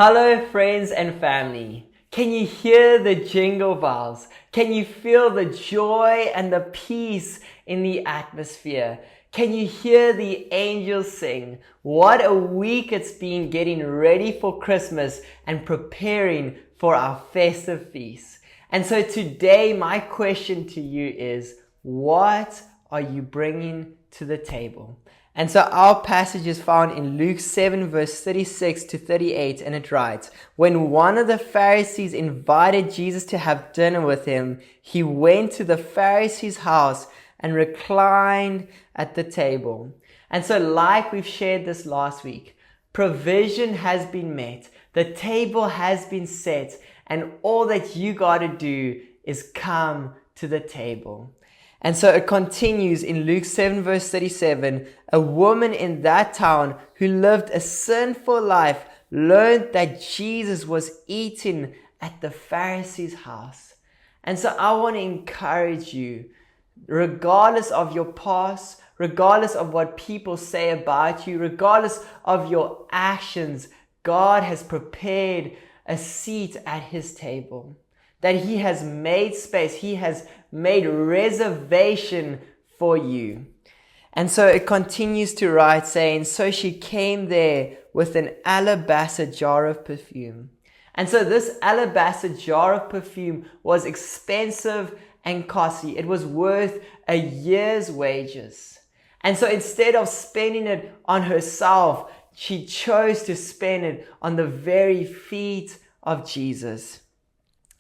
Hello friends and family. Can you hear the jingle bells? Can you feel the joy and the peace in the atmosphere? Can you hear the angels sing? What a week it's been getting ready for Christmas and preparing for our festive feast. And so today my question to you is, what are you bringing to the table? And so our passage is found in Luke 7 verse 36 to 38, and it writes, "When one of the Pharisees invited Jesus to have dinner with him, he went to the Pharisee's house and reclined at the table." And so like we've shared this last week, provision has been met, the table has been set, and all that you got to do is come to the table. And so it continues in Luke 7 verse 37, "A woman in that town who lived a sinful life learned that Jesus was eating at the Pharisee's house." And so I want to encourage you, regardless of your past, regardless of what people say about you, regardless of your actions, God has prepared a seat at his table. That he has made space, he has made reservation for you. And so it continues to write, saying, "So she came there with an alabaster jar of perfume." And so this alabaster jar of perfume was expensive and costly. It was worth a year's wages. And so instead of spending it on herself, she chose to spend it on the very feet of Jesus.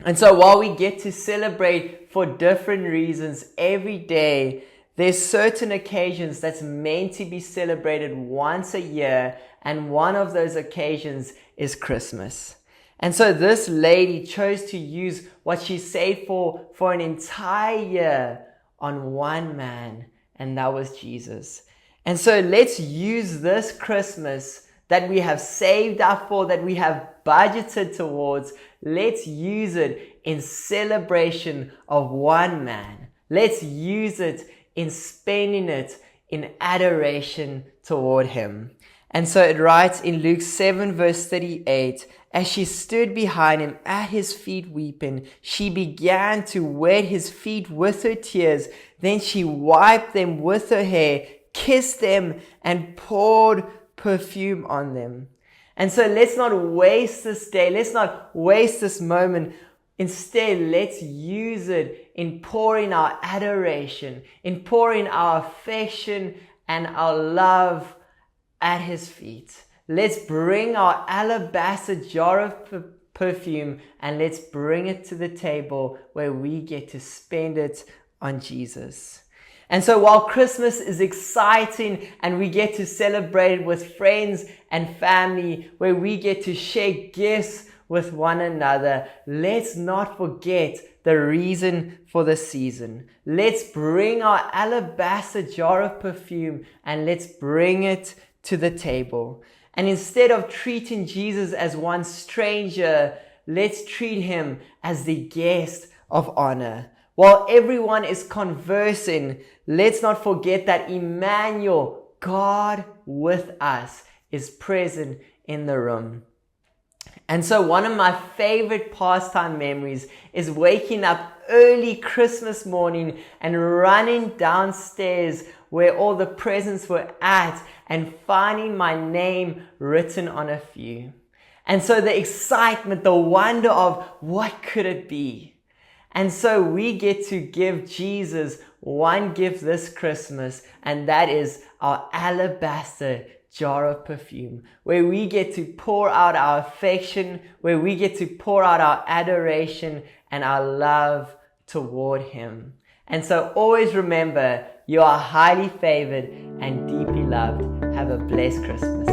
And so while we get to celebrate for different reasons every day, there's certain occasions that's meant to be celebrated once a year, and one of those occasions is Christmas. And so this lady chose to use what she saved for an entire year on one man, and that was Jesus. And so let's use this Christmas that we have saved up for, that we have budgeted towards, let's use it in celebration of one man. Let's use it in spending it in adoration toward him. And so it writes in Luke 7 verse 38, "As she stood behind him at his feet weeping, she began to wet his feet with her tears. Then she wiped them with her hair, kissed them, and poured perfume on them." And so let's not waste this day. Let's not waste this moment. Instead, let's use it in pouring our adoration, in pouring our affection and our love at his feet. Let's bring our alabaster jar of perfume and let's bring it to the table where we get to spend it on Jesus. And so while Christmas is exciting and we get to celebrate it with friends and family, where we get to share gifts with one another, let's not forget the reason for the season. Let's bring our alabaster jar of perfume and let's bring it to the table. And instead of treating Jesus as one stranger, let's treat him as the guest of honor. While everyone is conversing, let's not forget that Emmanuel, God with us, is present in the room. And so one of my favorite pastime memories is waking up early Christmas morning and running downstairs where all the presents were at and finding my name written on a few. And so the excitement, the wonder of what could it be? And so we get to give Jesus one gift this Christmas, and that is our alabaster jar of perfume, where we get to pour out our affection, where we get to pour out our adoration and our love toward him. And so always remember, you are highly favored and deeply loved. Have a blessed Christmas.